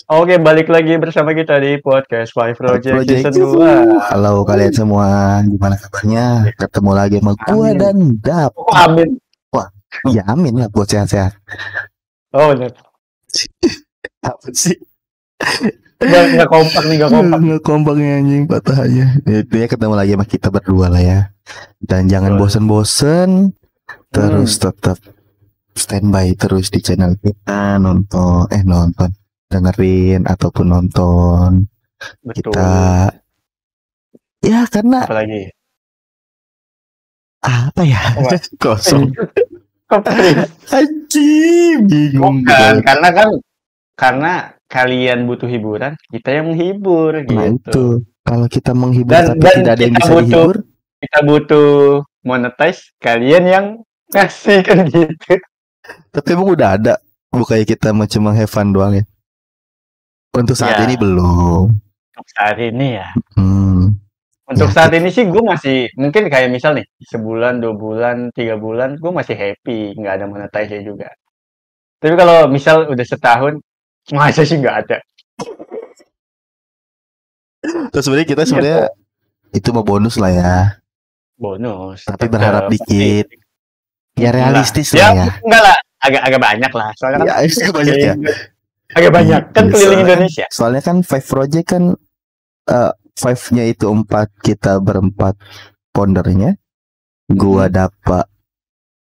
Oke, balik lagi bersama kita di podcast Five Project Project Season 2. Halo kalian semua, gimana kabarnya? Ketemu lagi sama gua Amin. dan Dap. Oh, amin. Wah, ya amin lah buat sehat-sehat. Oh, benar. Apa sih? Nggak kompak nih, nggak kompak. Nggak kompaknya anjing, patah aja. Itu ya, ketemu lagi sama kita berdua lah ya. Dan jangan Betul. bosen-bosen, terus tetap standby terus di channel kita, nonton, dengerin ataupun nonton. Betul. Kita ya karena Apalagi? apa ya? Apa? Kosong. Anjing, bingung. Bukan, karena kalian butuh hiburan, kita yang menghibur Nah gitu. itu, kalau kita menghibur Dan tapi tidak ada yang kita bisa dihibur, kita butuh monetize, kalian yang ngasih kan gitu. tapi emang udah ada. Bukannya kita cuma have fun doang ya? Untuk saat Ya. ini belum. Untuk saat ini ya. Ya, Untuk saat ini sih gue masih mungkin kayak misal nih sebulan, 2 bulan, 3 bulan gue masih happy nggak ada monetize juga. Tapi kalau misal udah setahun masa sih nggak ada. terus sebenarnya kita itu mau bonus lah ya. Bonus. Tapi berharap dikit. Ya realistis Ya, lah ya. enggak lah, agak banyak lah. Soalnya kan Ya banyak ya. agak banyak kan Iya, keliling Indonesia. Soalnya kan Five Project kan Five-nya itu 4, kita berempat foundernya. Gua dapat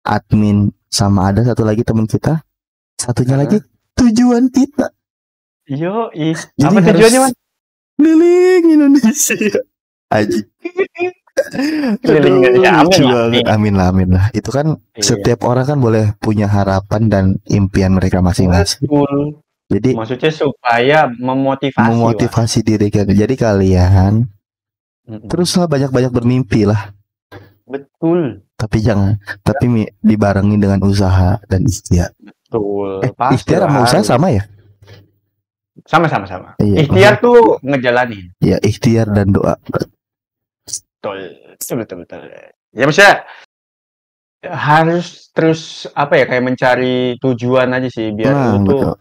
admin sama ada satu lagi teman kita. Satunya lagi tujuan kita. Yo, Jadi apa tujuannya, Man? Keliling Indonesia. Aji. Keliling Indonesia. Amin lah. Itu kan setiap orang kan boleh punya harapan dan impian mereka masing-masing. Betul. Jadi maksudnya supaya memotivasi diri kalian. Jadi kalian teruslah banyak-banyak bermimpi lah. Betul. Tapi dibarengi dengan usaha dan ikhtiar. Betul. Ikhtiar sama usaha sama ya? Sama. Iya, ikhtiar tuh ngejalanin. Ya, ikhtiar dan doa. Betul. Ya maksudnya harus terus kayak mencari tujuan aja sih biar lu tuh betul.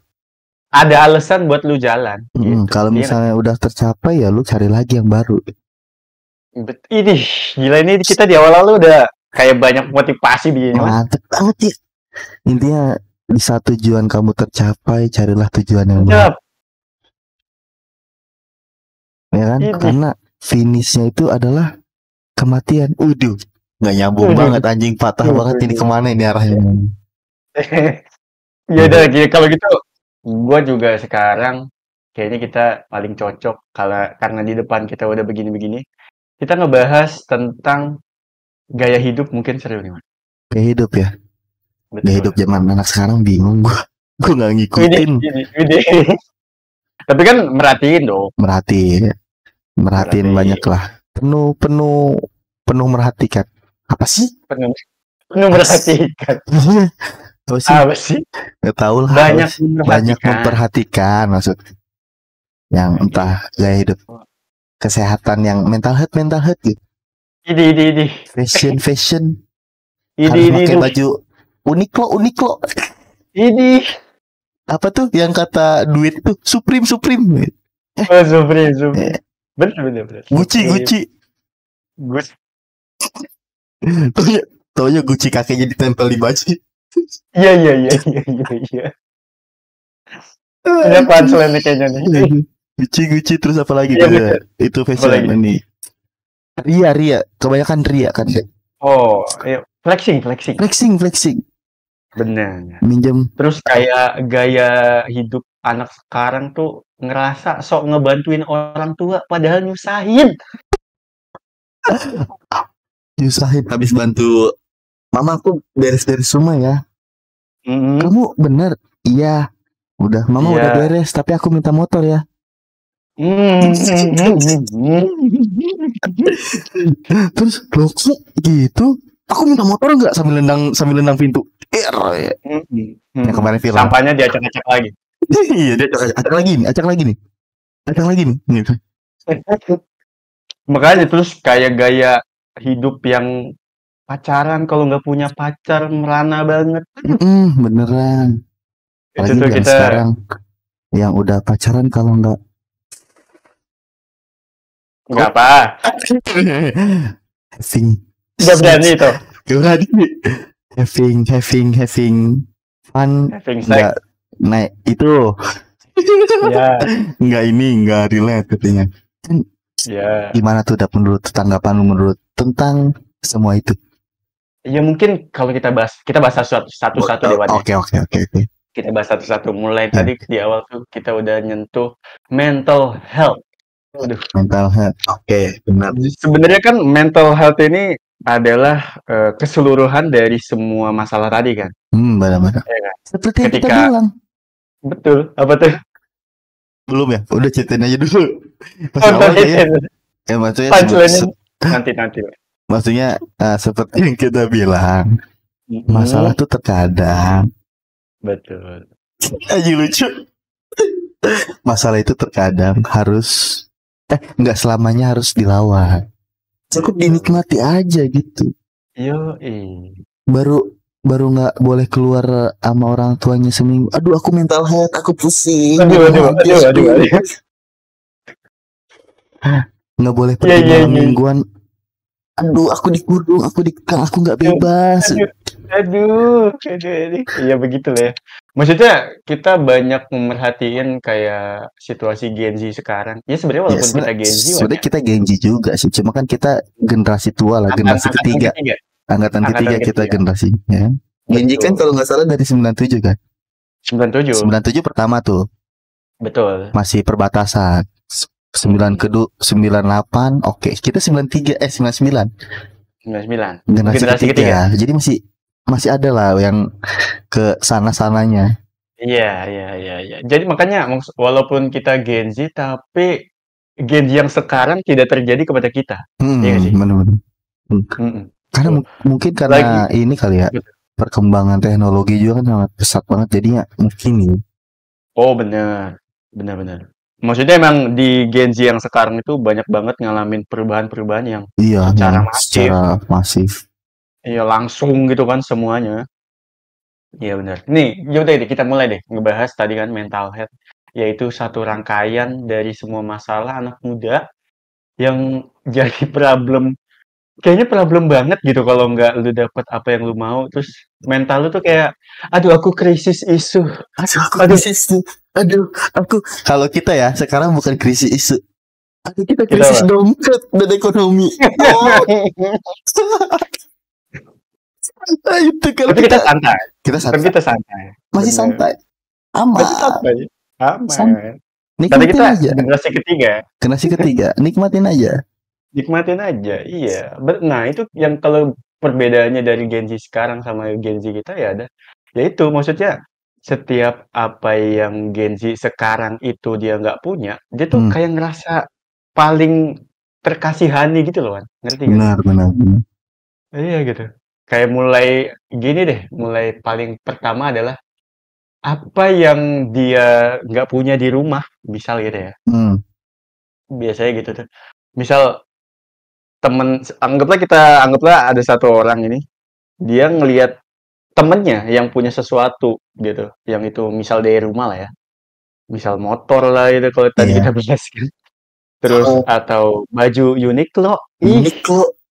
Ada alasan buat lu jalan. Gitu. Kalau misalnya udah tercapai ya lu cari lagi yang baru. Ini gila, ini kita di awal-awal udah kayak banyak motivasi begini. Mantep banget ya. Intinya di saat tujuan kamu tercapai, carilah tujuan yang baru. Ya kan? Karena finishnya itu adalah kematian. Nggak nyambung banget anjing, patah banget ini, kemana ini arahnya? Ya udah kalau gitu gue juga sekarang kayaknya kita paling cocok karena di depan kita udah begini-begini. Kita ngebahas tentang gaya hidup, mungkin seru nih, Man. Gaya hidup ya? Betul. Gaya hidup zaman anak sekarang bingung gue nggak ngikutin. Tapi kan merhatiin dong. Merhatiin banyak lah. Penuh merhatikan. Apa sih? Penuh merhatikan. Apa sih? Nggak tahu lah. Banyak memperhatikan maksudnya. Yang entah gaya hidup, kesehatan, yang mental health gitu. Ini. Fashion. Harus pakai baju Uniqlo. Ini. Apa tuh yang kata duit tuh? Supreme. Supreme. Bener. Gucci. Taunya Gucci kakeknya ditempel di baju. Iya. Ada punchline kayaknya nih. Gucci terus apa lagi? Itu fashion ini. Ria. Kebanyakan ria kan. Oh, iya. Flexing. Bener. Minjem. Terus kayak gaya hidup anak sekarang tuh ngerasa sok ngebantuin orang tua padahal nyusahin. Habis bantu mamaku beres-beres rumah ya. Kamu bener? Iya. Udah, mama udah beres, tapi aku minta motor ya. Terus loh gitu, aku minta motor nggak sambil nendang pintu. Yang kemarin film. Sampahnya diacak-acak lagi. Iya, dia acak lagi nih. Gitu. Makanya terus kayak gaya hidup yang pacaran, kalau nggak punya pacar merana banget. Beneran. Itu tuh kita sekarang yang udah pacaran kalau nggak Nggak apa. having Nggak berani sex, itu. gimana nih? Having fun, Having sex. nggak naik itu Ya. nggak relate katanya. Ya. Gimana tuh menurut tanggapan lu menurut tentang semua itu? Ya mungkin kalau kita bahas satu-satu deh, Wan, ya. Oke. Kita bahas satu-satu. Mulai Ya, tadi di awal tuh kita udah nyentuh mental health. Aduh. mental health. Oke, benar. Sebenarnya kan mental health ini adalah keseluruhan dari semua masalah tadi kan. Benar-benar. Ya kan? Seperti yang kita Ketika bilang. betul, apa tuh? Belum ya? Udah ceritain aja dulu. Pas Nonton awal ya. itu. Maksudnya Punchline-nya nanti. maksudnya seperti yang kita bilang, masalah Mm-mm. tuh terkadang Betul. aja lucu. Masalah itu terkadang harus nggak selamanya harus dilawan. Cukup Betul. dinikmati aja gitu. Yoi. Baru nggak boleh keluar sama orang tuanya seminggu. Aduh, aku mental health, aku pusing. Aduh. Nggak boleh Iya, pergi iya. malam mingguan. Aduh, aku dikurung, aku dikekang, aku nggak bebas. Aduh. Iya begitulah ya. Maksudnya kita banyak memerhatiin kayak situasi Gen Z sekarang. Ya sebenarnya Ya, walaupun kita Gen Z, sebenarnya kita Gen Z juga sih. Cuma kan kita generasi tua lah, generasi ketiga. Angkatan ketiga kita generasi. Ya. Gen Z kan kalau nggak salah dari 97 kan? 97. 97 pertama tuh. Betul. Masih perbatasan. 9 kedua 98. Oke, kita 93 99. 99. Generasi ketiga. Jadi masih ada lah yang ke sana-sananya. Iya. Jadi makanya walaupun kita Gen Z, tapi Gen Z yang sekarang tidak terjadi kepada kita. Iya nggak sih? Benar-benar. Karena mungkin karena ini kali ya, perkembangan teknologi juga kan sangat pesat banget, jadinya mungkin ini. Oh benar. Maksudnya emang di Gen Z yang sekarang itu banyak banget ngalamin perubahan-perubahan yang secara masif. Iya langsung gitu kan semuanya. Iya benar. Nih, yaudah deh kita mulai deh ngebahas tadi kan mental health, yaitu satu rangkaian dari semua masalah anak muda yang jadi kayaknya problem banget gitu kalau nggak lu dapet apa yang lu mau, terus mental lu tuh kayak, aduh aku krisis isu. Aduh, aku kalau kita ya sekarang bukan krisis isu. Aduh, kita krisis dompet dan ekonomi. Itu kalau Tapi kita santai. Masih santai. Aman. Tapi kita generasi ketiga. Nikmatin aja. Iya. Nah itu yang kalau perbedaannya dari Gen Z sekarang sama Gen Z kita ya ada, yaitu maksudnya setiap apa yang Gen Z sekarang itu dia nggak punya, dia tuh kayak ngerasa paling terkasihani gitu loh, Wan. Ngerti nggak? Benar. Iya gitu. Kayak mulai paling pertama adalah apa yang dia nggak punya di rumah, misal gitu ya. Biasanya gitu tuh. Misal anggaplah ada satu orang ini, dia ngelihat temennya yang punya sesuatu gitu, yang itu misal dari rumah lah ya, misal motor lah itu kalau tadi kita bahas kan, terus atau baju Uniqlo,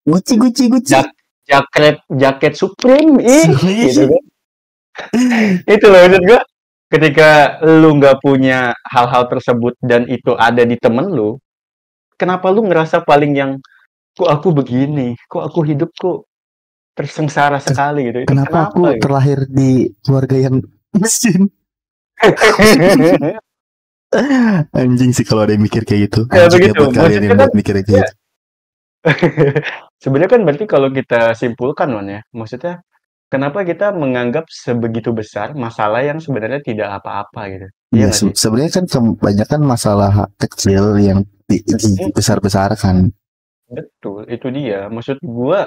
Gucci, jaket Supreme, gitu kan. Itu loh maksud gue, ketika lu nggak punya hal-hal tersebut dan itu ada di temen lu, kenapa lu ngerasa paling yang kok aku begini, kok aku hidup kok tersengsara sekali gitu. Kenapa aku gitu? Terlahir di keluarga yang miskin? Anjing sih kalau ada yang mikir kayak gitu. Ya begitu. Buat kalian yang buat mikir kayak gitu. Sebenarnya kan berarti kalau kita simpulkan ya, maksudnya kenapa kita menganggap sebegitu besar masalah yang sebenarnya tidak apa-apa gitu. Iya, sebenarnya kan kebanyakan masalah kecil yang besar-besarkan. Betul, itu dia. Maksud gua,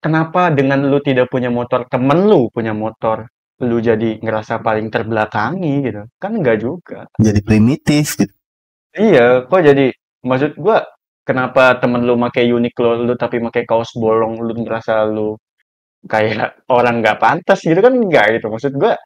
kenapa dengan lu tidak punya motor, temen lu punya motor, lu jadi ngerasa paling terbelakangi gitu? Kan enggak juga. Jadi primitif gitu. Iya, kok jadi, maksud gua, kenapa temen lu pakai Uniqlo, lu tapi pakai kaos bolong, lu ngerasa lu kayak orang nggak pantas gitu kan? Enggak gitu. Maksud gua,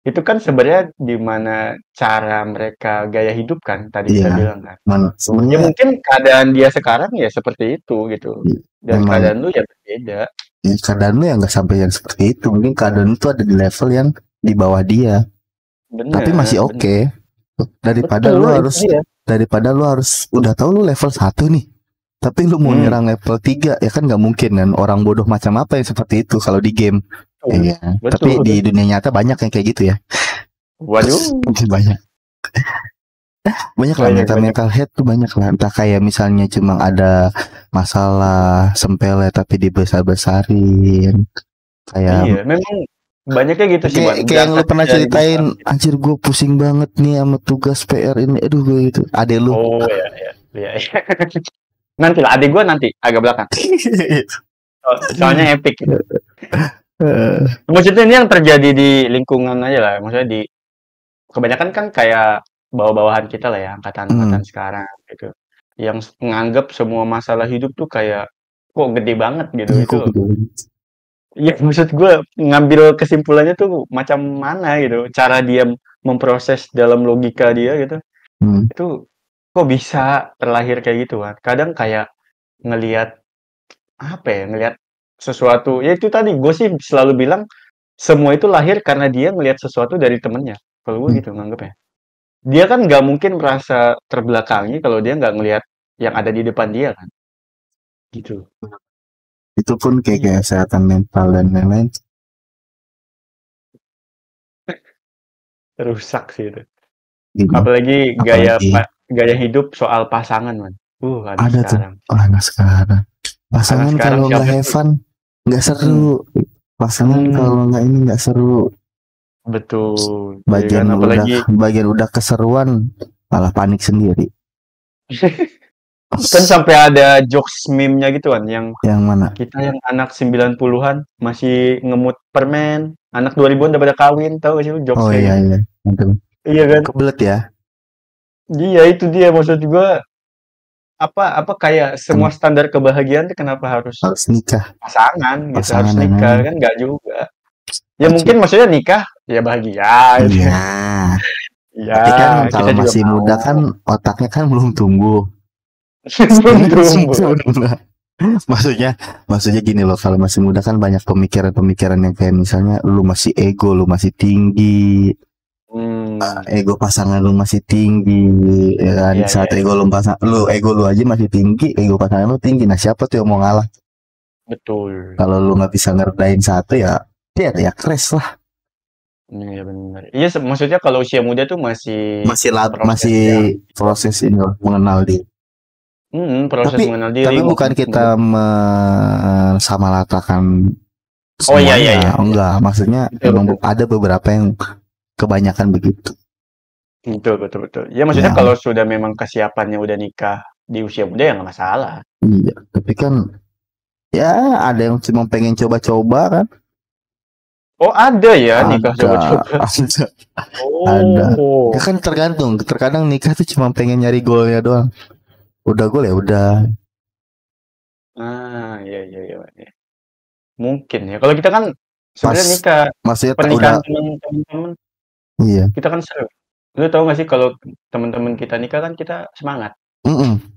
itu kan sebenarnya di mana cara mereka gaya hidup kan tadi kita Iya, bilang kan. Ya sebenarnya mungkin keadaan dia sekarang ya seperti itu gitu. Dan memang keadaan lu ya berbeda. ya, keadaan lu yang nggak sampai yang seperti itu. Mungkin keadaan itu ada di level yang di bawah dia, tapi masih Bener, bener. oke. Betul, itu dia. Daripada lu harus udah tahu lu level 1 nih, tapi lu mau Hmm, nyerang level 3 ya kan nggak mungkin kan. Orang bodoh macam apa yang seperti itu kalau di game. betul, Iya, tapi betul. di dunia nyata banyak yang kayak gitu ya. Waduh, banyak banyak lah banyak banyak. mental head tuh banyak lah. Entah kayak misalnya cuma ada masalah sepele tapi dibesar-besarin. Iya, Kayak memang banyaknya gitu sih, Wan. kayak yang lu Berangkatnya pernah dari besar. ceritain, anjir gue pusing banget nih sama tugas PR ini. Aduh gue itu. Ade lu. Oh ya, ya, ya, ya. Nanti lah, adik gue nanti agak belakang. Soalnya epic gitu. Maksudnya ini yang terjadi di lingkungan aja lah. Maksudnya di kebanyakan kan kayak bawa-bawahan kita lah ya, angkatan-angkatan sekarang gitu. Yang menganggap semua masalah hidup tuh kayak kok gede banget gitu. Iya Itu kok gitu. ya maksud gue ngambil kesimpulannya tuh macam mana gitu. Cara dia memproses dalam logika dia gitu. Hmm. Itu kok bisa terlahir kayak gitu kan. Kadang kayak ngelihat apa ya, ngelihat sesuatu. Ya itu tadi gue sih selalu bilang semua itu lahir karena dia ngelihat sesuatu dari temennya. Kalau gue Hmm. gitu nganggapnya. Dia kan nggak mungkin merasa terbelakangi kalau dia nggak ngelihat yang ada di depan dia kan. Gitu. Itu pun kayak Iya. kesehatan mental dan lain-lain. Rusak sih itu. Gitu. Apalagi Apalagi gaya hidup soal pasangan man. Anak ada tuh sekarang. anak sekarang. Anak Pasangan sekarang kalau nggak siapa have sih? fun nggak Hmm. seru. Pasangan Hmm. kalau nggak ini nggak seru. Betul. Ya kan apalagi Bagian udah keseruan malah panik sendiri. kan sampai ada jokes meme-nya gitu kan yang Yang mana? kita yang anak 90-an masih ngemut permen, anak 2000-an udah pada kawin, tahu gak sih lu jokes Oh kayak iya gitu? iya. Itu. Iya kan? Kebelet ya. Iya itu dia maksud gua apa kayak semua Kan standar kebahagiaan tuh kenapa harus harus nikah. pasangan gitu, harus Pasangan dan nikah lain-lain. kan nggak juga. Ya Wajib. mungkin maksudnya nikah ya bahagia gitu. Iya. Iya, Tapi kan kita kalau juga masih mau. muda kan otaknya kan belum tumbuh. Belum Ini kan tumbuh. sempurna. Maksudnya gini loh, kalau masih muda kan banyak pemikiran-pemikiran yang kayak misalnya lu masih ego, lu masih tinggi, Hmm, ego pasangan lu masih tinggi, ya kan? iya iya Saat iya. ego lu aja masih tinggi, ego pasangan lu tinggi. Nah siapa tuh yang mau ngalah? Betul. Kalau lu nggak bisa ngerdain satu ya, ya crash lah. Iya benar. Iya maksudnya kalau usia muda tuh masih proses Masih yang proses ini loh, mengenal diri. proses mengenal diri Tapi bukan kita mensamaratakan Oh iya iya iya. semuanya, enggak. Maksudnya Betul emang betul. ada beberapa yang kebanyakan begitu. Betul betul betul. Ya maksudnya Ya, kalau sudah memang kesiapannya udah nikah di usia muda ya nggak masalah. iya. Tapi kan ya ada yang cuma pengen coba-coba kan. Oh ada ya nikah Ada, coba-coba. ada. Oh. Ya kan tergantung. Terkadang nikah tuh cuma pengen nyari golnya doang. Udah gol ya udah. Ah iya iya iya. Iya. Mungkin ya. Kalau kita kan Pas sebenarnya nikah maksudnya udah pernikahan teman-teman iya. kita kan seru. Lu tahu nggak sih kalau teman-teman kita nikah kan kita semangat.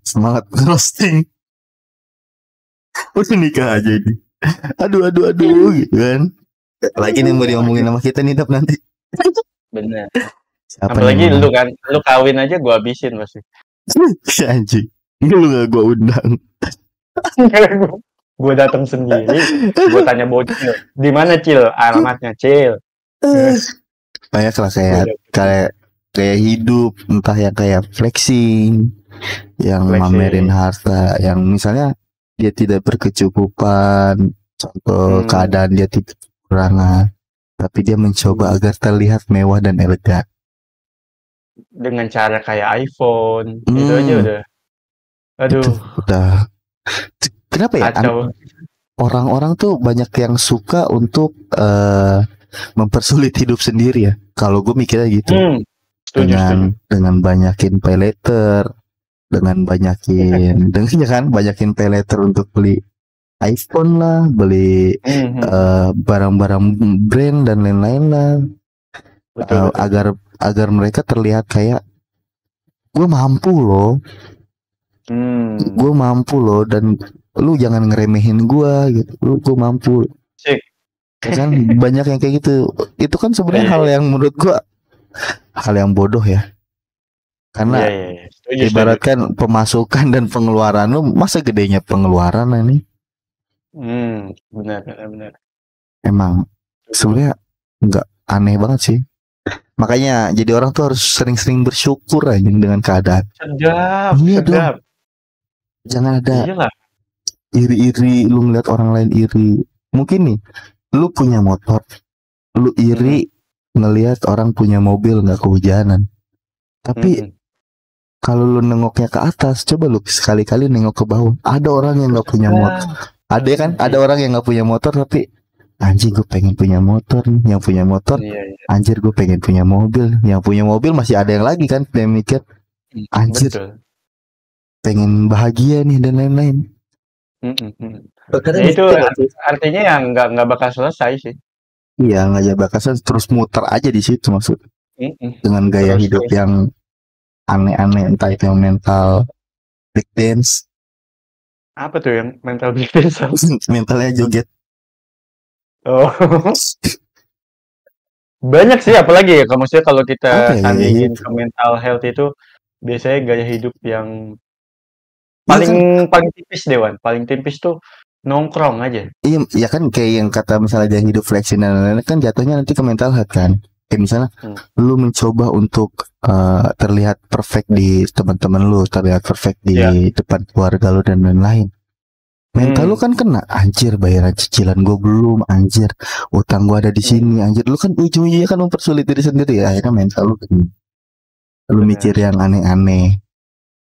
Semangat roasting. Udah nikah aja ini. Aduh gitu kan. Lagi nih mau diomongin sama kita nih Dap nanti. Bener. Siapa nih Apalagi yang lu kan, lu kawin aja gua habisin pasti. si anjing. Ini lu gak gua undang. Gue datang sendiri, gue tanya bocil, di mana Cil? Alamatnya Cil. Banyak lah Gua kayak datang. kayak hidup, entah yang kayak flexing, yang mamerin Flexing. harta, yang misalnya dia tidak berkecukupan, contoh Hmm, keadaan dia tidak kekurangan, tapi dia mencoba agar terlihat mewah dan elegan. dengan cara kayak iPhone, itu aja Hmm, udah. itu Aduh, udah. Kenapa ya? kacau. Orang-orang tuh banyak yang suka untuk mempersulit hidup sendiri ya. Kalau gue mikirnya gitu. Hmm, setuju. Dengan banyakin pay letter, dengan banyakin banyakin pay letter untuk beli iPhone lah, beli Hmm. barang-barang brand dan lain-lain lah. Betul betul. agar mereka terlihat kayak gue mampu loh, gue mampu loh, dan lu jangan ngeremehin gue gitu, gue mampu. Sik. Ya kan banyak yang kayak gitu. Itu kan sebenarnya Iya hal iya yang menurut gue hal yang bodoh ya. iya Karena iya. Iya. Setuju setuju. ibaratkan pemasukan dan pengeluaran lu masa gedenya pengeluaran ini. Benar benar benar. Emang sebenarnya nggak, aneh banget sih. Makanya jadi orang tuh harus sering-sering bersyukur aja dengan keadaan. Sedap Iya dong, sedap. jangan ada Iya lah. iri-iri lu ngeliat orang lain iri. Mungkin nih, lu punya motor, lu iri ngelihat orang punya mobil nggak kehujanan. Tapi kalau lu nengoknya ke atas, coba lu sekali-kali nengok ke bawah. Ada orang yang nggak punya motor, ada kan? Ada orang yang nggak punya motor tapi anjing gue pengen punya motor nih. Yang punya motor, Iya iya. anjir gue pengen punya mobil. Yang punya mobil masih ada yang lagi kan yang mikir anjir Betul. pengen bahagia nih dan lain-lain. Ya Terkadang itu gitu nggak sih? artinya yang nggak bakal selesai sih. Iya, ngajak bakasan terus muter aja di situ maksud, dengan gaya Terus hidup terus yang aneh-aneh, entah itu yang mental break dance, apa tuh yang mental breakdown? mentalnya joget. Oh, banyak sih apalagi ya kalau maksudnya kalau kita Apa ya gaya sandingin hidup? ke mental health itu biasanya gaya hidup yang Iya paling kan, paling tipis Dewan, paling tipis tuh nongkrong aja. iya ya kan kayak yang kata misalnya gaya hidup flexing dan lain-lain kan jatuhnya nanti ke mental health kan. Kayak misalnya Hmm. lu mencoba untuk terlihat perfect di teman-teman lu, terlihat perfect di Ya. depan keluarga lu dan lain-lain. Mental lu kan kena, anjir bayaran cicilan gue belum, anjir utang gue ada di sini, anjir lu kan ujung-ujungnya kan mempersulit diri sendiri ya, akhirnya mental lu kena. Lu mikir Benar. yang aneh-aneh,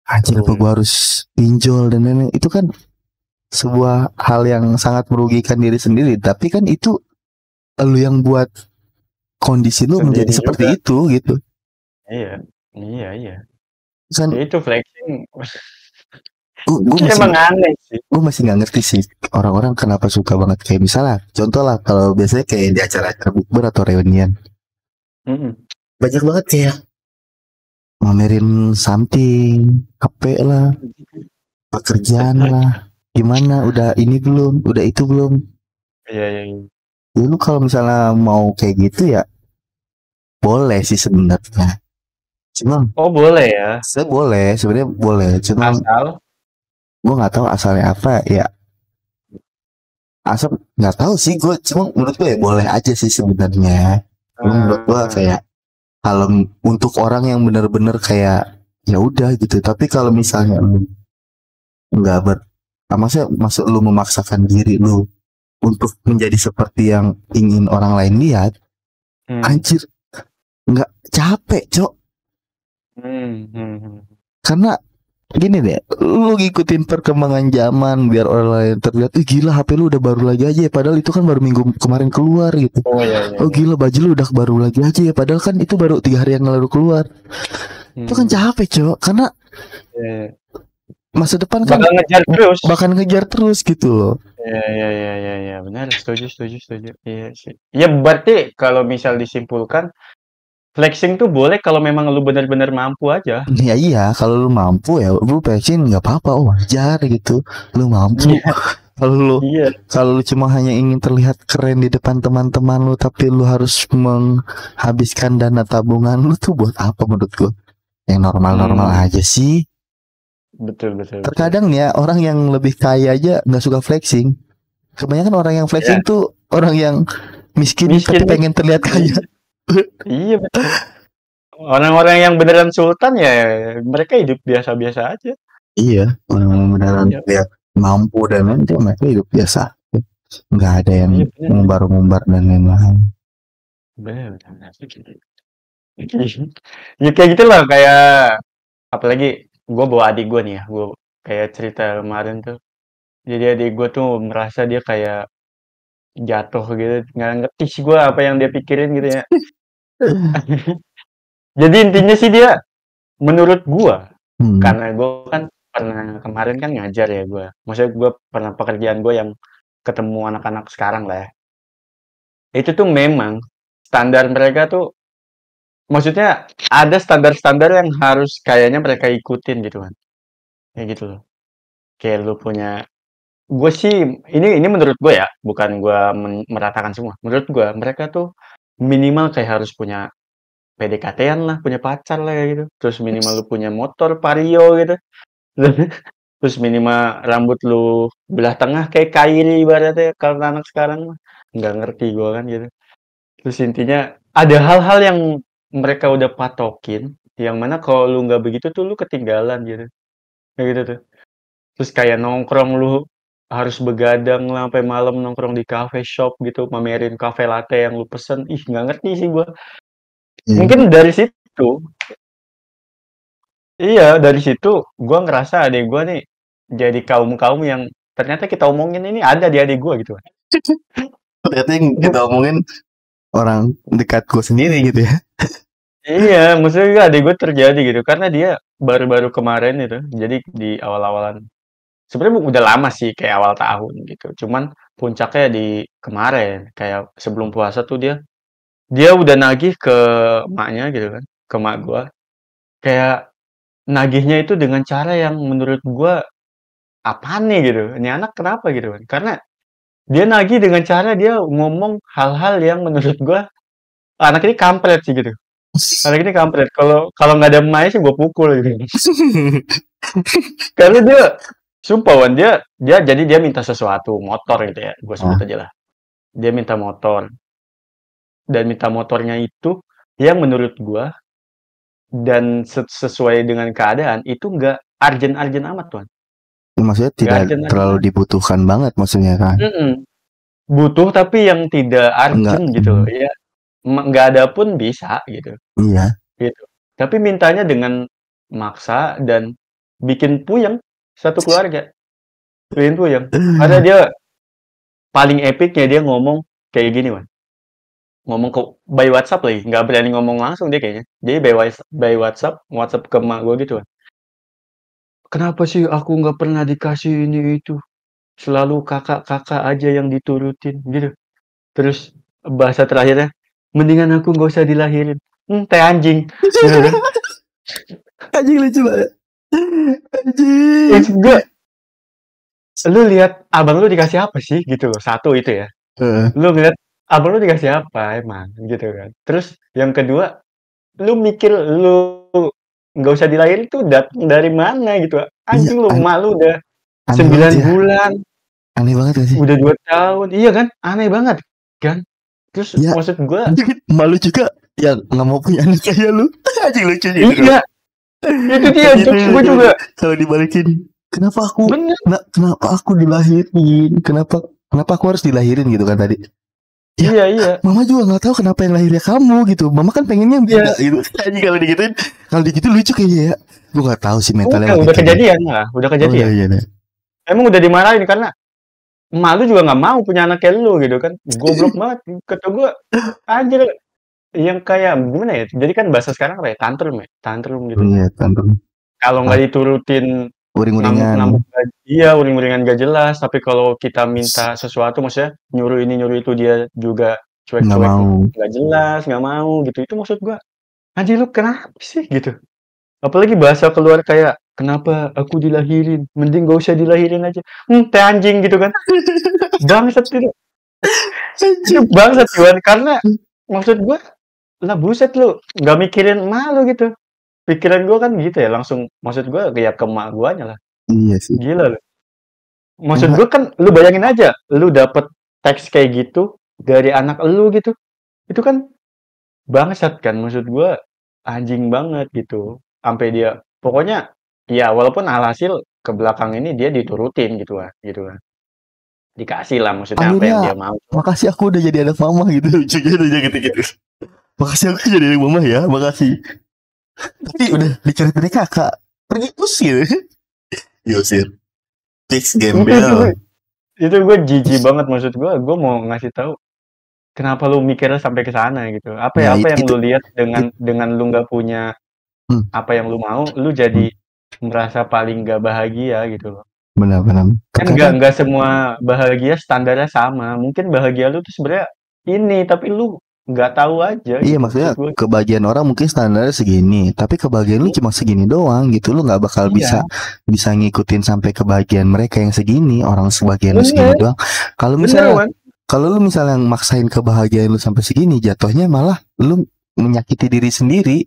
anjir apa gue Betul. harus pinjol dan lain-lain, itu kan sebuah hal yang sangat merugikan diri sendiri, tapi kan itu lu yang buat kondisi lu menjadi Sendiri juga. seperti itu gitu Iya. Iya, iya. kan. Ya itu flexing Gue masih emang aneh sih. gue masih nggak ngerti sih orang-orang kenapa suka banget kayak misalnya contoh lah kalau biasanya kayak di acara-acara bukber atau reunian banyak banget kayak mamerin something, HP lah, pekerjaan lah, gimana udah ini belum, udah itu belum. Iya, iya, iya. Ya, lu kalau misalnya mau kayak gitu ya boleh sih sebenarnya. Cuma Oh, boleh ya. saya boleh sebenarnya boleh. Cuma Asal gue nggak tahu asalnya apa ya. Asal nggak tahu sih gue. Cuma menurut gue ya boleh aja sih sebenarnya. Cuma menurut gue kayak kalau untuk orang yang benar-benar kayak ya udah gitu. Tapi kalau misalnya lu nggak maksudnya masuk lu memaksakan diri lu untuk menjadi seperti yang ingin orang lain lihat, anjir nggak capek cok. Karena gini deh, lu ngikutin perkembangan zaman biar orang lain terlihat, gila HP lu udah baru lagi aja ya, padahal itu kan baru minggu kemarin keluar gitu. Oh iya, iya, Oh iya. gila baju lu udah baru lagi aja ya, padahal kan itu baru 3 hari yang lalu keluar. Itu kan capek cok, karena Iya. masa depan kan Bakal ngejar terus. bahkan ngejar terus gitu loh. Iya, iya, iya, iya, iya, benar, setuju, setuju, setuju. Iya sih. Ya berarti kalau misal disimpulkan, flexing tuh boleh kalau memang lu benar-benar mampu aja. Ya iya, kalau lu mampu ya lu pengen nggak apa-apa, oh wajar gitu. Lu mampu. Iya, iya. Kalau lu cuma hanya ingin terlihat keren di depan teman-teman lu, tapi lu harus menghabiskan dana tabungan lu tuh buat apa menurut gua? Yang normal-normal aja sih. Betul, betul, betul. Terkadang ya orang yang lebih kaya aja nggak suka flexing. Kebanyakan orang yang flexing Ya, tuh orang yang miskin tapi miskin. pengen terlihat kaya. Iya, betul. Orang-orang yang beneran sultan ya mereka hidup biasa-biasa aja. Iya, orang beneran Iya. lihat mampu dan lain itu mereka hidup biasa. Nggak ada yang Iya, bener. ngumbar-ngumbar dan lain-lain. Bener, bener. Ya kayak gitu lah, kayak apalagi gue bawa adik gue nih ya, gue kayak cerita kemarin tuh. Jadi adik gue tuh merasa dia kayak jatuh gitu, nggak ngerti sih gue apa yang dia pikirin gitu ya. Jadi intinya sih dia, menurut gue, karena gue kan pernah kemarin kan ngajar ya gue. Maksudnya gue pernah pekerjaan gue yang ketemu anak-anak sekarang lah ya. Itu tuh memang standar mereka tuh maksudnya ada standar-standar yang harus kayaknya mereka ikutin gitu kan. Kayak gitu loh. Kayak lu punya gue sih ini menurut gue ya, bukan gue meratakan semua. Menurut gue mereka tuh minimal kayak harus punya PDKT-an lah, punya pacar lah kayak gitu. Terus minimal lu punya motor Vario gitu. Terus minimal rambut lu belah tengah kayak Kylie ibaratnya kalau anak sekarang mah. Nggak ngerti gue kan gitu. Terus intinya ada hal-hal yang mereka udah patokin, yang mana kalau lu nggak begitu tuh lu ketinggalan gitu. Kayak gitu tuh. Terus kayak nongkrong lu harus begadang lah sampai malam nongkrong di cafe shop gitu, pamerin cafe latte yang lu pesen. Ih, nggak ngerti sih gua. Iya. Mungkin dari situ, iya dari situ gua ngerasa adik gua nih jadi kaum-kaum yang ternyata kita omongin ini ada di adik gua gitu. Ternyata yang kita omongin orang dekat gue sendiri gitu ya. Iya, maksudnya adik gua terjadi gitu karena dia baru-baru kemarin itu. Jadi di awal-awalan sebenarnya udah lama sih kayak awal tahun gitu. Cuman puncaknya di kemarin kayak sebelum puasa tuh dia udah nagih ke emaknya gitu kan, ke emak gua, kayak nagihnya itu dengan cara yang menurut gua, "Apaan nih?" gitu, "Ini anak kenapa?" gitu kan. Karena dia nagih dengan cara dia ngomong hal-hal yang menurut gua, anak ini kampret sih gitu, anak ini kampret, kalau kalau nggak ada emaknya sih gua pukul gitu. Karena dia sumpah Wan, dia jadi dia minta sesuatu, motor gitu ya, gua sebut Nah, aja lah. Dia minta motor, dan minta motornya itu yang menurut gua dan sesuai dengan keadaan itu nggak urgent-urgent amat, Tuan. maksudnya Nggak tidak urgent-urgent terlalu amat. dibutuhkan banget maksudnya kan. Mhm. Butuh tapi yang tidak Enggak. urgent gitu loh, ya nggak ada pun bisa gitu, Iya. gitu. Tapi mintanya dengan maksa dan bikin puyeng satu keluarga, bikin puyeng. Karena dia paling epicnya dia ngomong kayak gini, Wan, ngomong by WhatsApp lagi, nggak berani ngomong langsung dia kayaknya. Jadi by WhatsApp, WhatsApp ke emak gua gitu, Wan. "Kenapa sih aku nggak pernah dikasih ini itu? Selalu kakak-kakak aja yang diturutin," gitu. Terus bahasa terakhirnya, "Mendingan aku nggak usah dilahirin." Teh anjing, gitu kan. Anjing lucu banget. Anjing. Maksud gua, lu lihat abang lu dikasih apa sih gitu loh, satu itu ya. Heeh. Lu ngeliat abang lu dikasih apa emang, gitu kan. Terus yang kedua, lu mikir lu nggak usah dilahirin tuh datang dari mana gitu. Iya, Anjing lu, emak lu udah aneh banget 9 ya. bulan, Aneh banget gak sih? udah 2 tahun. Iya kan, aneh banget kan. Terus Ya, maksud gua, mungkin malu juga yang nggak mau punya anak kayak lu. Anjing lucu gitu kalau iya, itu dia anjing jokes gua lucu juga. kalau dibalikin. Kenapa aku Bener, kenapa aku dilahirin? Kenapa aku harus dilahirin gitu kan tadi? Ya, iya iya. mama juga nggak tahu kenapa yang lahirnya kamu gitu. Mama kan pengennya yang beda Iya, gitu. Anjing kalau digituin, kalau digitu lucu kayaknya ya. Gue nggak tahu sih mentalnya udah wanita deh. kejadian lah, udah Oh udah kejadian. iya deh. Emang udah dimarahin karena emak lu juga nggak mau punya anak kayak lu gitu kan. Goblok banget kata gua, anjir yang kayak gimana ya? Jadi kan bahasa sekarang apa ya? Tantrum ya, tantrum gitu. Iya, tantrum. Kalau nggak diturutin Uring-uringan. ngambek-ngambek iya, uring-uringan nggak jelas. Tapi kalau kita minta sesuatu, maksudnya nyuruh ini nyuruh itu dia juga Nggak cuek-cuek, mau. nggak jelas, nggak mau gitu. Itu maksud gua, anjir lu kenapa sih gitu? Apalagi bahasa keluar kayak, "Kenapa aku dilahirin? Mending gak usah dilahirin aja." Teh anjing gitu kan. Bangsat itu. Itu Anjing. bangsat Iwan, karena maksud gua, lah buset lu, nggak mikirin emak lu gitu. Pikiran gua kan gitu ya, langsung maksud gua ya ke emak guanya lah. Iya sih. Gila lu. Maksud Enggak. gua kan lu bayangin aja, lu dapet teks kayak gitu dari anak lu gitu. Itu kan bangsat kan, maksud gua anjing banget gitu. Sampai dia pokoknya ya walaupun alhasil ke belakang ini dia diturutin gitu kan. Dikasih lah maksudnya apa yang dia Akhirnya mau. makasih aku udah jadi anak mama gitu. Lucunya udah gitu-gitu. Makasih aku jadi anak mama ya, makasih. Tapi udah dicari dari kakak. Pergi usir. Diusir. Fix gembel. Itu gue jijik banget maksud gue mau ngasih tahu kenapa lu mikirnya sampai ke sana gitu. Ya Apa yang itu lu lihat it, dengan lu nggak punya hmm, apa yang lu mau, lu hmm, jadi merasa paling nggak bahagia gitu loh. benar-benar. Kan Terkadang nggak semua bahagia standarnya sama. Mungkin bahagia lu tuh sebenarnya ini, tapi lu nggak tahu aja Iya, gitu maksudnya maksud gue. kebahagiaan orang mungkin standarnya segini, tapi kebahagiaan lu cuma segini doang gitu. Lu nggak bakal Iya, bisa ngikutin sampai kebahagiaan mereka yang segini. Orang sebagian lu segini bener, doang. Kalau bener misalnya Wan. kalau lu misalnya maksain kebahagiaan lu sampai segini, jatuhnya malah lu menyakiti diri sendiri.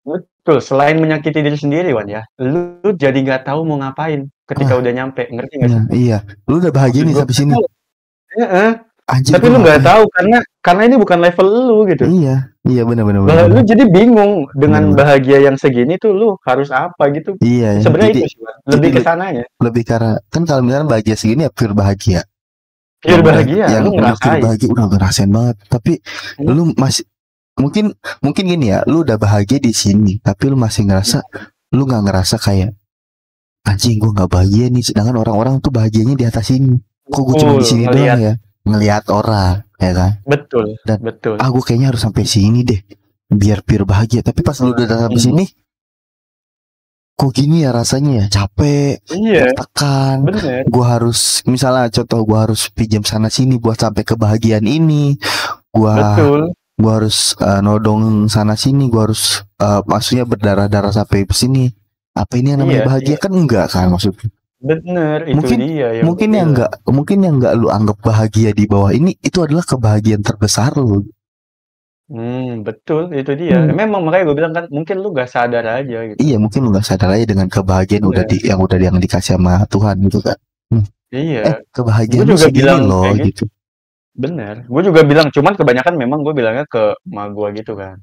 Betul, selain menyakiti diri sendiri Wan ya, lu jadi nggak tahu mau ngapain ketika Ah, udah nyampe, ngerti nggak sih? nah iya. Lu udah bahagia Maksud nih gue sampai sini. padahal heeh, Anjir tapi gua lu nggak ngapain? tahu karena ini bukan level lu gitu. Iya, iya benar benar benar Lu benar. jadi bingung Benar dengan benar. bahagia yang segini tuh lu harus apa gitu. Iya, ya. Sebenarnya Jadi itu sih Wan, lebih ke le- sananya. lebih karena kan kalau misalnya bahagia segini ya pure bahagia. Pure bahagia, Yang lu udah pure ngerasain. bahagia udah ngerasain banget. Tapi Hmm, lu masih mungkin mungkin gini ya, lu udah bahagia di sini, tapi lu masih ngerasa lu nggak ngerasa kayak anjing gue nggak bahagia nih, sedangkan orang-orang tuh bahagianya di atas ini. Kok gue cuma betul, di sini doang ngelihat ya? Ngelihat orang, ya kan? betul, Dan betul. gue kayaknya harus sampai sini deh, biar pure bahagia. Tapi pas lu udah sampai Hmm, sini, kok gini ya rasanya ya, capek, iya, tertekan. bener. Gue harus misalnya contoh gue harus pinjam sana sini buat sampai kebahagiaan ini. Gua Betul, gua harus nodong sana sini, gua harus maksudnya berdarah-darah sampai ke sini. Apa ini yang namanya iya, bahagia? iya, Kan enggak kan maksudnya. bener. Itu Mungkin dia yang gue mungkin yang bilang. enggak mungkin yang enggak lu anggap bahagia di bawah ini itu adalah kebahagiaan terbesar lu. Betul, itu dia. Hmm. Memang makanya gue bilang kan, mungkin lu gak sadar aja gitu. Iya, mungkin lu nggak sadar aja dengan kebahagiaan Iya, yang dikasih sama Tuhan gitu kan. Hmm. iya. Gue Kebahagiaan lu juga segini bilang loh kayak gitu. gitu. Bener. Gue juga bilang, cuman kebanyakan memang gue bilangnya ke emak gue gitu kan.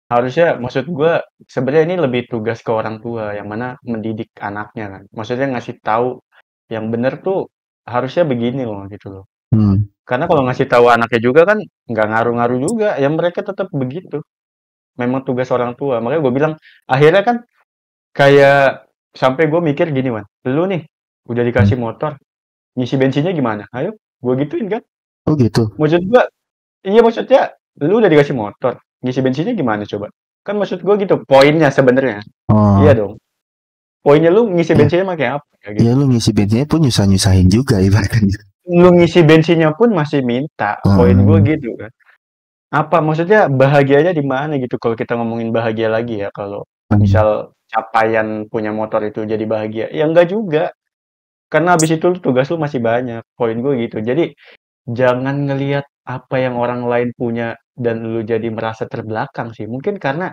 Harusnya, maksud gue, sebenarnya ini lebih tugas ke orang tua, yang mana mendidik anaknya kan. Maksudnya ngasih tahu yang bener tuh harusnya begini loh gitu loh. Hmm. Karena kalau ngasih tahu anaknya juga kan nggak ngaruh-ngaruh juga, yang mereka tetap begitu. Memang tugas orang tua. Makanya gue bilang, akhirnya kan kayak sampai gue mikir gini, Wan, lu nih udah Hmm. dikasih motor, ngisi bensinnya gimana? Ayo, gue gituin kan. Oh gitu. Maksud gue, iya maksudnya, lu udah dikasih motor, ngisi bensinnya gimana coba? Kan maksud gue gitu, poinnya sebenarnya. Iya Oh, dong. Poinnya lu ngisi ya. bensinnya pakai apa? Kayak Ya gitu. lu ngisi bensinnya pun nyusah-nyusahin juga ibaratnya. Lu ngisi bensinnya pun masih minta. Poin gue Hmm. gitu kan. Apa maksudnya bahagianya di mana gitu kalau kita ngomongin bahagia lagi ya kalau Hmm. misal capaian punya motor itu jadi bahagia. Ya enggak juga. Karena habis itu tugas lu masih banyak. Poin gue gitu. Jadi jangan ngelihat apa yang orang lain punya dan lu jadi merasa terbelakang sih. Mungkin karena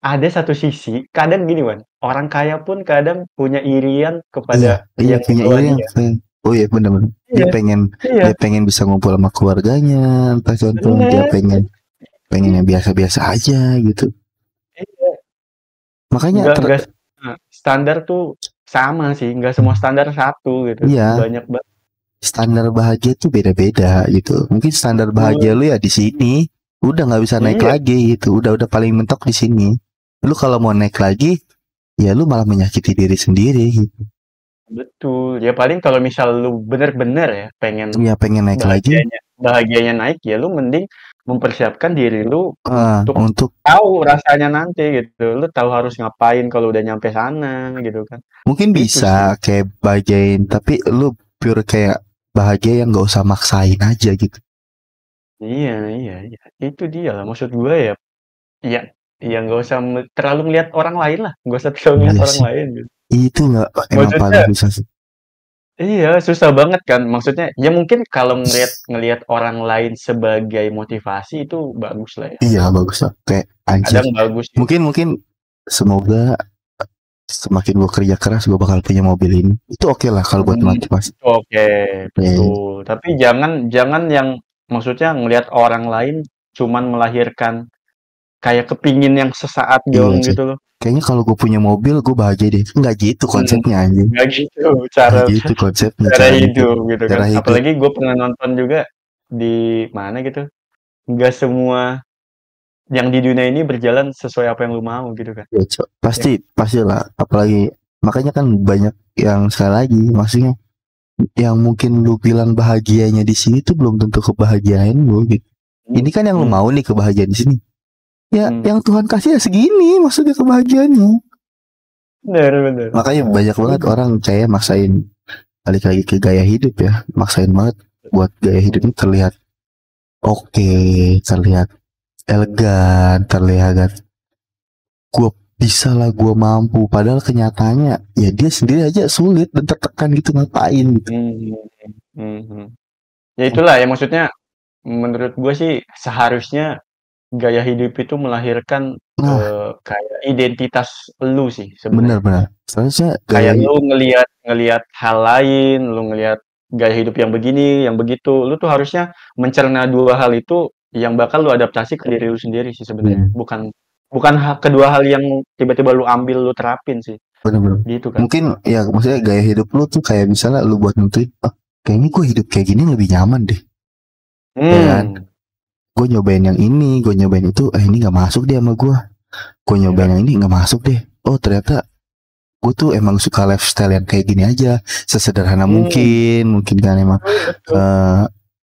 ada satu sisi, kadang gini Wan, orang kaya pun kadang punya irian Iya, kepada iya yang di punya bawah iri yang dia. oh iya benar-benar. Dia Iya, pengen iya, dia pengen bisa ngumpul sama keluarganya, entah contoh dia bener. pengen yang biasa-biasa aja gitu. Iya, Makanya nggak standar tuh sama sih, nggak semua standar satu gitu. iya, Banyak banget. standar bahagia tuh beda-beda gitu. Mungkin standar bahagia lu ya di sini, udah nggak bisa naik Iya, lagi gitu. Udah paling mentok di sini. Lu kalau mau naik lagi, ya lu malah menyakiti diri sendiri gitu. betul. Ya paling kalau misal lu bener-bener ya pengen Ya pengen naik lagi, bahagianya naik ya lu mending mempersiapkan diri lu untuk untuk tahu rasanya nanti gitu. Lu tahu harus ngapain kalau udah nyampe sana gitu kan. mungkin Itu sih. bisa kayak bahagiain, tapi lu pure kayak bahagia yang nggak usah maksain aja gitu. Iya, iya, iya. Itu dia lah maksud gue ya. Iya, iya nggak usah terlalu ngelihat orang lain lah. Nggak usah terlalu ngelihat Iya orang sih, lain gitu. itu nggak emang paling Maksudnya susah sih. iya, susah banget kan. Maksudnya ya mungkin kalau ngelihat ngelihat orang lain sebagai motivasi itu bagus lah ya. Iya bagus lah, kayak anjir. Kadang bagus sih. Mungkin mungkin semoga semakin gue kerja keras gue bakal punya mobil ini. Itu oke lah kalau buat Hmm, motivasi. oke, Eh, betul. Tapi jangan jangan yang maksudnya ngelihat orang lain cuman melahirkan kayak kepingin yang sesaat iya dong sih. gitu loh. Kayaknya kalau gue punya mobil gue bahagia deh. Nggak gitu Hmm, konsepnya anjing. nggak gitu Nggak cara gitu konsepnya cara cara hidup. hidup gitu kan. Cara hidup. Apalagi gue pernah nonton juga di mana gitu. Nggak semua yang di dunia ini berjalan sesuai apa yang lu mau gitu kan. Ya, Cok. Ya, Pasti lah. Apalagi makanya kan banyak yang sekali lagi maksudnya yang mungkin lu bilang bahagianya di sini tuh belum tentu kebahagiaan lu gitu. hmm, Ini kan yang lu hmm, mau nih kebahagiaan di sini. Ya, hmm. yang Tuhan kasih ya segini maksudnya kebahagiaannya. Bener, bener. Makanya banyak banget orang kayak maksain balik lagi ke gaya hidup ya, maksain banget buat gaya hidupnya terlihat oke, terlihat elegan, terlihat gue bisa lah, gue mampu. Padahal kenyataannya ya dia sendiri aja sulit dan tertekan gitu, ngapain gitu. Ya itulah ya, maksudnya menurut gue sih seharusnya gaya hidup itu melahirkan Nah, kayak identitas lu sih sebenarnya. benar-benar. Seharusnya Kayak lu ngelihat ngelihat hal lain, lu ngelihat gaya hidup yang begini, yang begitu, lu tuh harusnya mencerna dua hal itu yang bakal lu adaptasi ke diri lu sendiri sih sebenarnya. Bukan bukan kedua hal yang tiba-tiba lu ambil lu terapin sih. benar-benar. Gitu kan. Mungkin ya maksudnya gaya hidup lu tuh kayak misalnya lu buat nentuin, kayaknya gue hidup kayak gini lebih nyaman deh. Ya kan? Gue nyobain yang ini, gue nyobain itu, ini nggak masuk deh sama gue. Gue nyobain yang ini nggak masuk deh. Oh ternyata gue tuh emang suka lifestyle yang kayak gini aja, sesederhana mungkin kan emang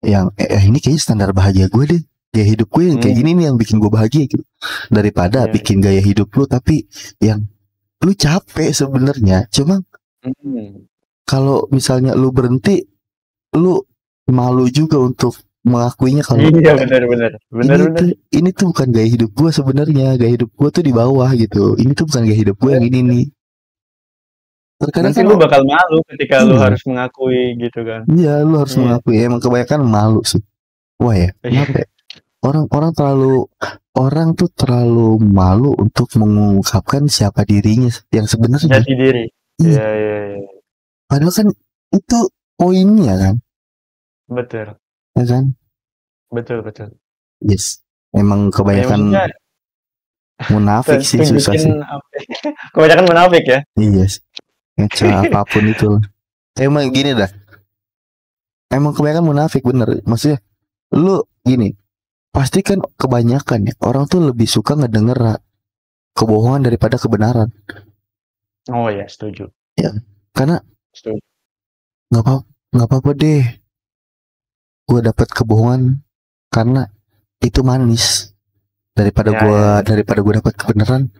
yang ini kayaknya standar bahagia gue deh. Gaya hidup gue yang kayak gini nih yang bikin gue bahagia gitu. Daripada bikin gaya hidup lu tapi yang lu capek sebenarnya. Cuma kalau misalnya lu berhenti, lu malu juga untuk mengakuinya kalau iya benar. ini tuh bukan gaya hidup gue sebenarnya. Gaya hidup gue tuh di bawah gitu. Ini tuh bukan gaya hidup gue yang ini nih. Terkadang Nanti kan lu bakal malu ketika lu harus mengakui gitu kan. Iya, lu harus mengakui. Emang kebanyakan malu sih. Wah ya, kenapa ya? Orang tuh terlalu malu untuk mengungkapkan siapa dirinya yang sebenarnya. Jati diri. Iya. Padahal kan itu poinnya kan. Betul. Ya kan? Betul. Yes. Emang kebanyakan munafik sih, susah sih. Kebanyakan munafik ya. Iya sih. Ngeca apapun itu. Emang gini dah. Emang kebanyakan munafik bener. Maksudnya lu gini, pasti kan kebanyakan ya orang tuh lebih suka ngedenger kebohongan daripada kebenaran. Oh ya, setuju. Ya, karena setuju. Nggak apa-apa deh. Gue dapat kebohongan karena itu manis daripada gue dapat kebenaran.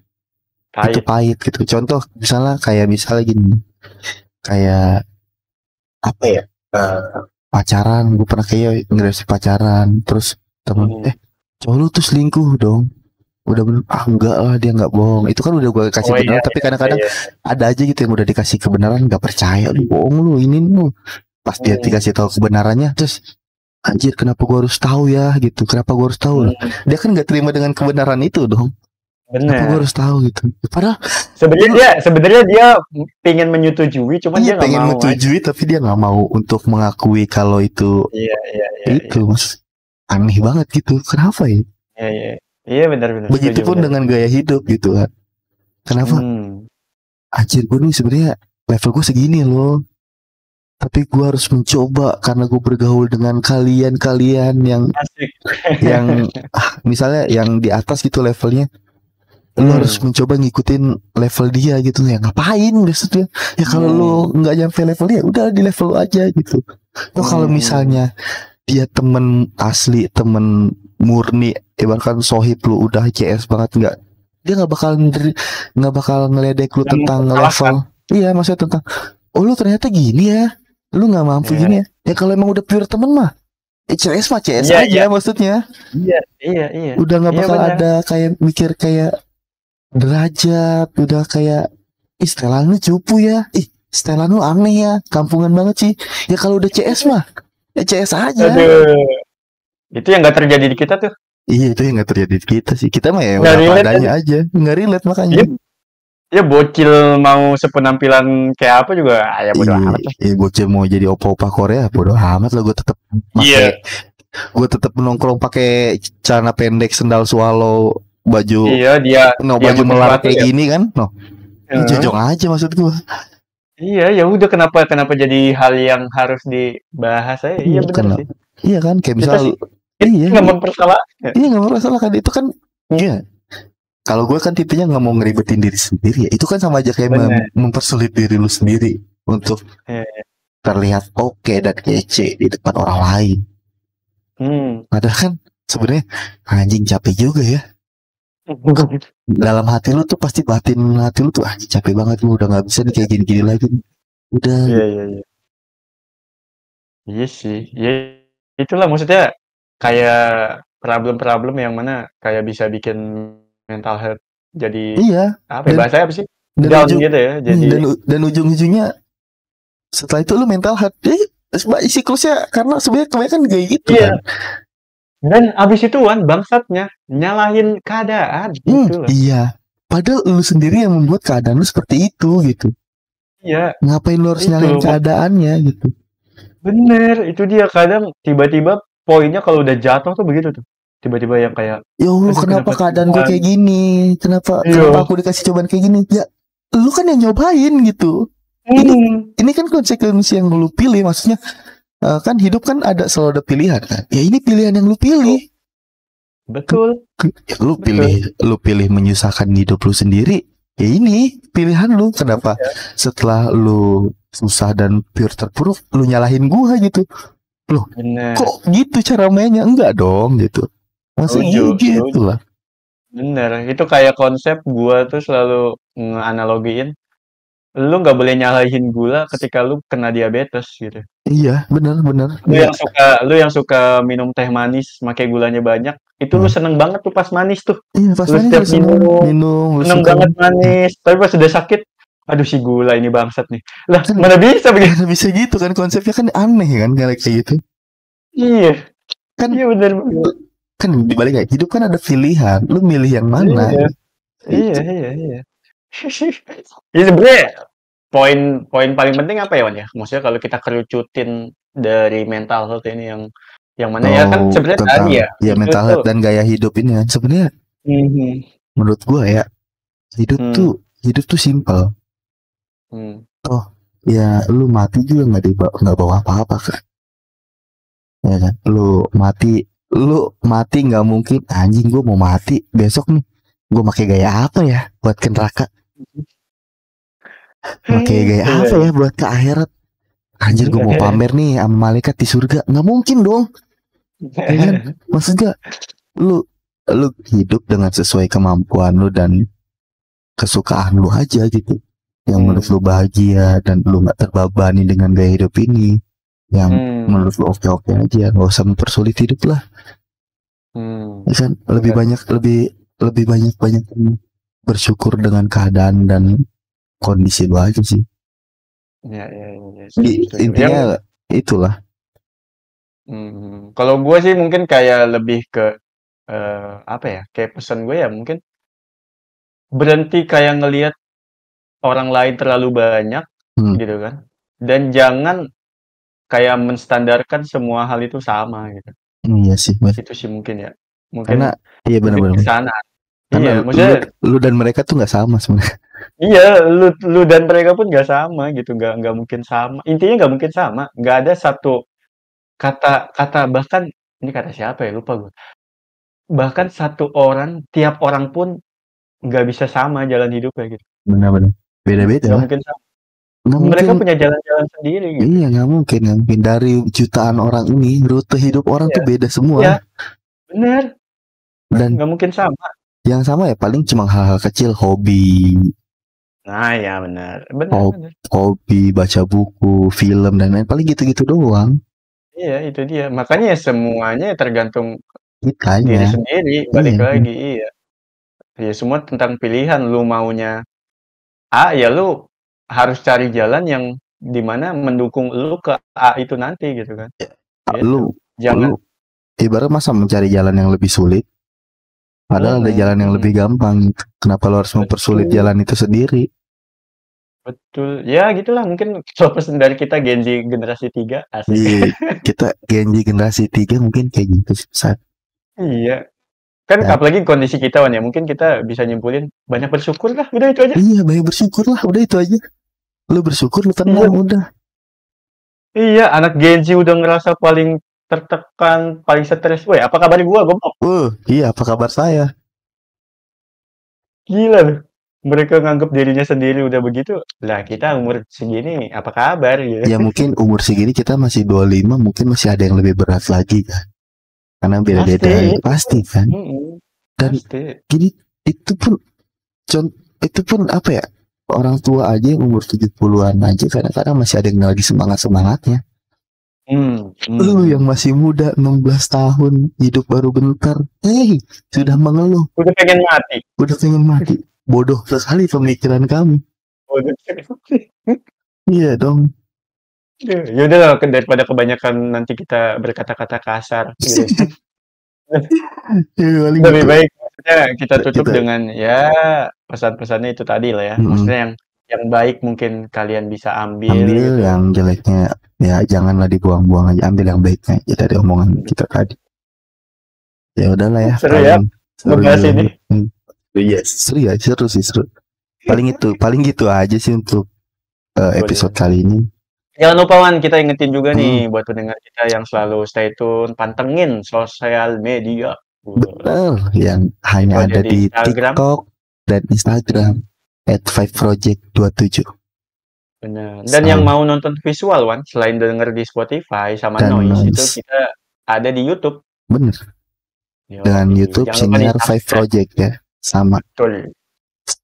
Pahit. Itu pahit gitu. Contoh misalnya gini, kayak apa ya? Pacaran, gue pernah kayak ngerasa pacaran, terus temen cowok lu tuh selingkuh dong. Udah bener, enggak lah, dia nggak bohong. Itu kan udah gue kasih kebenaran, tapi kadang-kadang ada aja gitu yang udah dikasih kebenaran nggak percaya, lu bohong lu ini lu. Pas dia dikasih tahu kebenarannya, terus anjir kenapa gue harus tahu ya gitu, kenapa gue harus tahu lah. Dia kan nggak terima dengan kebenaran itu dong. Kenapa gue harus tahu gitu. Padahal sebenarnya dia pengen menyetujui, cuman dia nggak mau. Pengen menyetujui tapi dia nggak mau untuk mengakui kalau itu. Itu mas aneh banget gitu. Kenapa ya? Iya benar. Begitupun dengan gaya hidup gitu kan. Kenapa? Anjir gue nih sebenarnya level gue segini loh. Tapi gue harus mencoba karena gue bergaul dengan kalian yang yang misalnya yang di atas gitu levelnya. Lu harus mencoba ngikutin level dia gitu ya. Ngapain maksudnya? Ya kalau lu nggak nyampe level dia, udah di level lu aja gitu. Tuh kalau misalnya dia temen asli, temen murni, ibaratkan sohib lu udah CS banget, dia nggak bakal ngeledek lu tentang level. Iya maksudnya tentang lu ternyata gini ya, lu nggak mampu gini ya. Ya kalau emang udah pure temen mah CS aja maksudnya. Iya. Udah nggak bakal ada kayak mikir kayak derajat, udah kayak setelan lu cupu ya, setelan lu aneh ya, kampungan banget sih. Ya kalau udah CS mah ya CS aja. Itu yang nggak terjadi di kita tuh. Iya itu yang nggak terjadi di kita sih. Kita mah ya udah padanya aja, nggak relate makanya. Ya bocil mau sepenampilan kayak apa juga ya bodo amat lah. Iya bocil mau jadi opa-opa Korea bodo amat lah, gue tetap pakai gue tetap nongkrong pakai celana pendek, sendal swallow, baju baju melar kayak gini kan, jojong aja maksud gue. Iya ya udah kenapa jadi hal yang harus dibahas aja. Iya benar sih. Iya kan kayak misal nggak mempersalahkan. Iya nggak mempersalahkan itu kan. Iya. Kalau gue kan tipenya nggak mau ngeribetin diri sendiri ya. Itu kan sama aja kayak mempersulit diri lu sendiri untuk terlihat oke dan kece di depan orang lain. Padahal kan sebenarnya anjing capek juga ya. Dalam hati lu tuh pasti batin hati lu tuh anjing capek banget, lu udah nggak bisa nih kayak gini-gini lagi. Udah. Iya sih. Ya itulah maksudnya kayak problem-problem yang mana kayak bisa bikin mental health jadi Iya. apa ya, Dan bahasanya apa sih? dan Down ujung gitu ya. Jadi dan ujung-ujungnya setelah itu lu mental health. Siklusnya karena sebenarnya kebanyakan kayak gitu iya. kan. Dan abis itu Wan bangsatnya nyalahin keadaan gitu loh. Iya. Padahal lu sendiri yang membuat keadaan lu seperti itu gitu. Iya. Ngapain lu harus Itu nyalahin keadaannya gitu? bener, itu dia kadang tiba-tiba poinnya kalau udah jatuh tuh begitu tuh. Tiba-tiba yang kayak, Ya Allah, aduh kenapa kenapa keadaan gue Tuhan? kayak gini? Kenapa Iya. aku dikasih cobaan kayak gini? Ya, lu kan yang nyobain gitu. Ini kan konsekuensi yang lu pilih, maksudnya kan hidup kan selalu ada pilihan kan. Ya ini pilihan yang lu pilih. Betul. Ya, lu pilih menyusahkan hidup lu sendiri. Ya ini pilihan lu. Kenapa setelah lu susah dan pure terpuruk lu nyalahin gua gitu? Loh, Bener. kok gitu cara mainnya? Enggak dong gitu. Maksudnya gitu lah. Bener, itu kayak konsep gua tuh selalu ngeanalogiin, lu nggak boleh nyalahin gula ketika lu kena diabetes gitu. Iya, benar. Lu yang suka minum teh manis, pakai gulanya banyak, itu lu seneng banget tuh pas manis tuh. Iya, pas Lu manis setiap minum, seneng banget manis. Tapi pas udah sakit, aduh si gula ini bangsat nih. Lah, mana bisa begitu? Mana bisa gitu kan, konsepnya kan aneh kan kayak gitu. Iya. Kan iya bener. Kan dibalik kayak hidup kan ada pilihan, lu milih yang mana? Iya. Ini sebenarnya poin paling penting apa ya Wan ya? Maksudnya kalau kita kerucutin dari mental health ini yang mana ya kan sebenarnya tadi ya. Ya mental health dan gaya hidup ini kan sebenarnya. Menurut gua ya hidup tuh simple. Toh ya lu mati juga nggak bawa apa-apa kan? Ya kan? Lu mati nggak mungkin anjing gua mau mati besok nih. Gua pakai gaya apa ya buat ke neraka? Pakai gaya apa ya buat ke akhirat? Anjir gue mau pamer nih sama malaikat di surga. Nggak mungkin dong. Ya kan? Maksudnya lu hidup dengan sesuai kemampuan lu dan kesukaan lu aja gitu. Yang menurut lu bahagia dan lu nggak terbebani dengan gaya hidup ini. Yang menurut lu oke-oke aja. Nggak usah mempersulit hidup lah. Ya kan? Lebih banyak bersyukur dengan keadaan dan kondisi lu aja sih. Ya. Intinya itulah. Kalau gue sih mungkin kayak lebih ke apa ya? Kayak pesan gue ya mungkin berhenti kayak ngelihat orang lain terlalu banyak gitu kan. Dan jangan kayak menstandarkan semua hal itu sama gitu. Iya sih, itu sih mungkin ya. Karena iya benar-benar. Iya, maksudnya lu dan mereka tuh nggak sama sebenarnya. Iya, lu dan mereka pun nggak sama gitu, nggak mungkin sama. Intinya nggak mungkin sama, nggak ada satu kata bahkan ini kata siapa ya lupa gue. Bahkan satu orang, tiap orang pun nggak bisa sama jalan hidupnya gitu. Benar-benar. Beda-beda. Nggak mungkin sama. Nggak mereka mungkin. Punya jalan-jalan sendiri gitu. Iya, nggak mungkin. Dari jutaan orang ini, rute hidup orang tuh beda semua. Iya, benar. Dan nggak mungkin sama. Yang sama ya paling cuma hal-hal kecil, hobi. Nah ya benar. Hobi, baca buku, film dan lain paling gitu-gitu doang. Iya itu dia. Makanya ya semuanya tergantung kitanya diri sendiri. Balik lagi iya. Ya semua tentang pilihan. Lu maunya A ya lu harus cari jalan yang dimana mendukung lu ke A itu nanti gitu kan. Gitu. Lu ibarat masa mencari jalan yang lebih sulit. Padahal ada jalan yang lebih gampang. Kenapa lo harus mempersulit jalan itu sendiri? Betul. Ya gitulah mungkin kalau pesan dari kita Gen Z generasi 3 asik. Iya, kita Gen Z generasi 3 mungkin kayak gitu saat. Iya. Kan apalagi kondisi kita Wan ya, mungkin kita bisa nyimpulin banyak bersyukur lah, udah itu aja. Iya, banyak bersyukur lah, udah itu aja. Lu bersyukur, lu tenang, udah. Iya, anak Gen Z udah ngerasa paling tertekan, paling stres. Woi, apa kabar gua, goblok? Iya, apa kabar saya? Gila loh. Mereka nganggap dirinya sendiri udah begitu. Lah, kita umur segini apa kabar gitu. Ya mungkin umur segini kita masih 25, mungkin masih ada yang lebih berat lagi kan. Karena beda-beda pasti kan. Dan gini itu pun apa ya? Orang tua aja yang umur 70-an aja kadang-kadang masih ada yang lagi semangat-semangatnya. Lu yang masih muda 16 tahun, hidup baru bentar. Sudah mengeluh. Udah pengen mati. Udah pengen mati. Bodoh sekali pemikiran kami. Bodoh sekali. Iya dong. Ya udah lah, daripada kebanyakan nanti kita berkata-kata kasar gitu. Lebih baik maksudnya kita tutup dengan ya pesan-pesannya itu tadi lah ya. Maksudnya yang baik mungkin kalian bisa ambil gitu. Yang jeleknya ya janganlah dibuang-buang aja, ambil yang baiknya aja dari omongan kita tadi. Ya udahlah ya. Seru ya membahas ini. Seru ya, seru. Paling gitu aja sih untuk episode kali ini. Jangan lupa Wan, kita ingetin juga nih buat pendengar kita yang selalu stay tune, pantengin sosial media. Benar, yang hanya ada di TikTok dan Instagram @5project27. Benar. Dan yang mau nonton visual Wan, selain denger di Spotify sama Noise, itu kita ada di YouTube. Bener. Dengan YouTube Senior 5 Project ya, sama. Betul.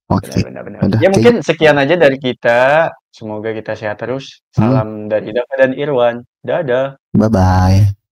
Oke. Ya mungkin sekian aja dari kita. Semoga kita sehat terus. Salam dari Dava dan Irwan. Dadah. Bye-bye.